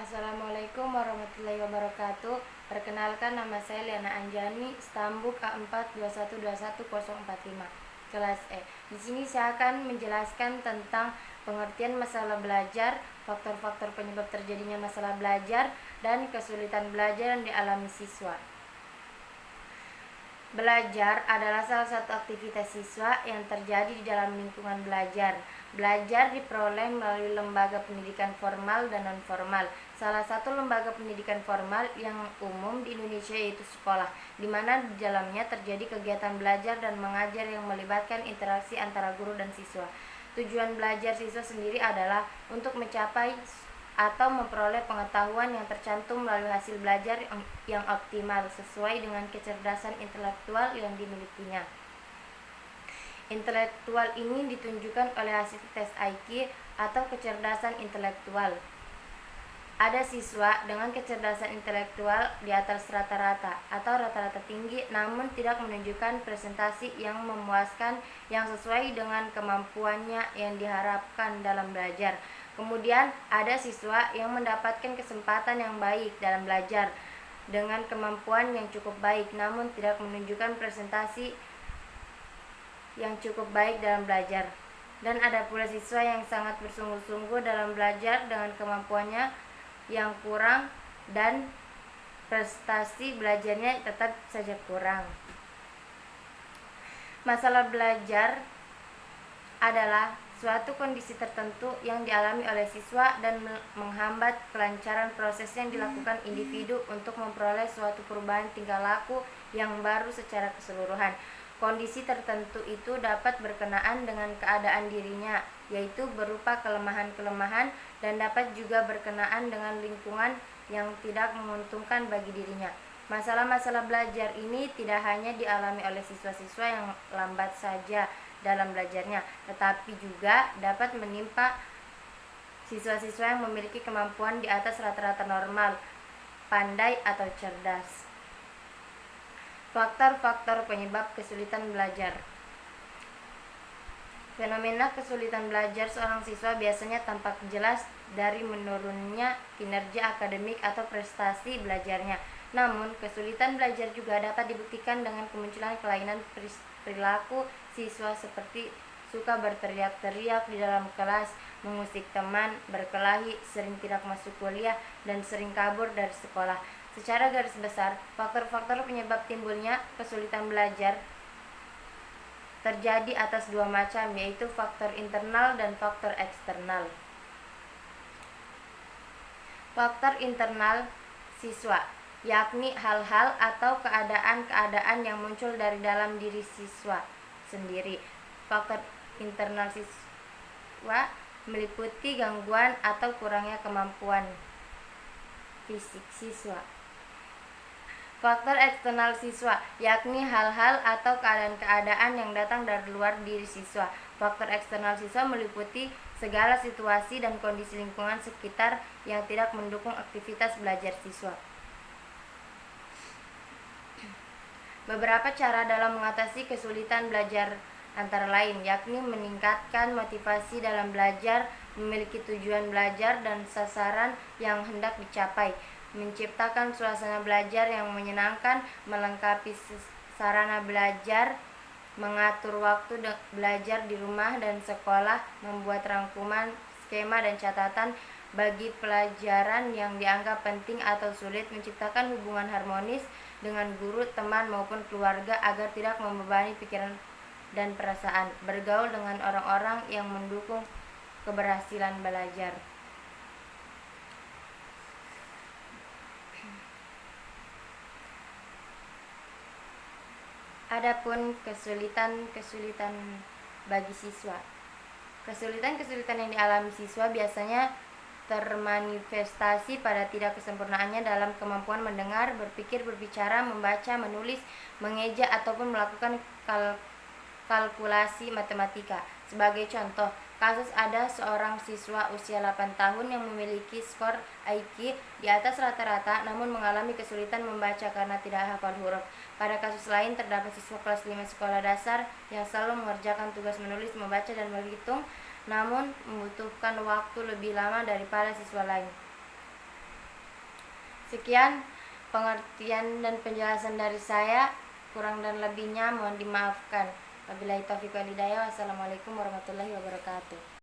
Assalamualaikum warahmatullahi wabarakatuh. Perkenalkan, nama saya Liana Anjani, Stambuk A421211045, kelas E. Di sini saya akan menjelaskan tentang pengertian masalah belajar, faktor-faktor penyebab terjadinya masalah belajar, dan kesulitan belajar yang dialami siswa. Belajar adalah salah satu aktivitas siswa yang terjadi di dalam lingkungan belajar. Belajar diperoleh melalui lembaga pendidikan formal dan non-formal. Salah satu lembaga pendidikan formal yang umum di Indonesia yaitu sekolah, di mana di dalamnya terjadi kegiatan belajar dan mengajar yang melibatkan interaksi antara guru dan siswa. Tujuan belajar siswa sendiri adalah untuk mencapai atau memperoleh pengetahuan yang tercantum melalui hasil belajar yang optimal sesuai dengan kecerdasan intelektual yang dimilikinya. Intelektual ini ditunjukkan oleh hasil tes IQ atau kecerdasan intelektual. Ada siswa dengan kecerdasan intelektual di atas rata-rata atau rata-rata tinggi, namun tidak menunjukkan presentasi yang memuaskan yang sesuai dengan kemampuannya yang diharapkan dalam belajar. Kemudian ada siswa yang mendapatkan kesempatan yang baik dalam belajar dengan kemampuan yang cukup baik, namun tidak menunjukkan presentasi yang cukup baik dalam belajar. Dan ada pula siswa yang sangat bersungguh-sungguh dalam belajar dengan kemampuannya yang kurang dan prestasi belajarnya tetap saja kurang. Masalah belajar adalah suatu kondisi tertentu yang dialami oleh siswa dan menghambat kelancaran proses yang dilakukan individu untuk memperoleh suatu perubahan tingkah laku yang baru secara keseluruhan. Kondisi tertentu itu dapat berkenaan dengan keadaan dirinya, yaitu berupa kelemahan-kelemahan, dan dapat juga berkenaan dengan lingkungan yang tidak menguntungkan bagi dirinya. Masalah-masalah belajar ini tidak hanya dialami oleh siswa-siswa yang lambat saja dalam belajarnya, tetapi juga dapat menimpa siswa-siswa yang memiliki kemampuan di atas rata-rata normal, pandai atau cerdas. Faktor-faktor penyebab kesulitan belajar. Fenomena kesulitan belajar seorang siswa biasanya tampak jelas dari menurunnya kinerja akademik atau prestasi belajarnya. Namun, kesulitan belajar juga dapat dibuktikan dengan kemunculan kelainan perilaku siswa seperti suka berteriak-teriak di dalam kelas, mengusik teman, berkelahi, sering tidak masuk kuliah, dan sering kabur dari sekolah. Secara garis besar, faktor-faktor penyebab timbulnya kesulitan belajar terjadi atas dua macam, yaitu faktor internal dan faktor eksternal. Faktor internal siswa, yakni hal-hal atau keadaan-keadaan yang muncul dari dalam diri siswa sendiri. Faktor internal siswa meliputi gangguan atau kurangnya kemampuan fisik siswa. Faktor eksternal siswa, yakni hal-hal atau keadaan-keadaan yang datang dari luar diri siswa. Faktor eksternal siswa meliputi segala situasi dan kondisi lingkungan sekitar yang tidak mendukung aktivitas belajar siswa. Beberapa cara dalam mengatasi kesulitan belajar antara lain, yakni meningkatkan motivasi dalam belajar, memiliki tujuan belajar dan sasaran yang hendak dicapai, menciptakan suasana belajar yang menyenangkan, melengkapi sarana belajar, mengatur waktu belajar di rumah dan sekolah, membuat rangkuman, skema dan catatan bagi pelajaran yang dianggap penting atau sulit, menciptakan hubungan harmonis dengan guru, teman maupun keluarga agar tidak membebani pikiran dan perasaan, bergaul dengan orang-orang yang mendukung keberhasilan belajar. Adapun kesulitan bagi siswa. Kesulitan yang dialami siswa biasanya termanifestasi pada tidak kesempurnaannya dalam kemampuan mendengar, berpikir, berbicara, membaca, menulis, mengeja, ataupun melakukan kalkulasi matematika. Sebagai contoh, kasus ada seorang siswa usia 8 tahun yang memiliki skor IQ di atas rata-rata namun mengalami kesulitan membaca karena tidak hafal huruf. Pada kasus lain terdapat siswa kelas 5 sekolah dasar yang selalu mengerjakan tugas menulis, membaca, dan berhitung namun membutuhkan waktu lebih lama daripada siswa lain. Sekian pengertian dan penjelasan dari saya, kurang dan lebihnya mohon dimaafkan. Wabillahi taufiq wal hidayah. Wassalamualaikum warahmatullahi wabarakatuh.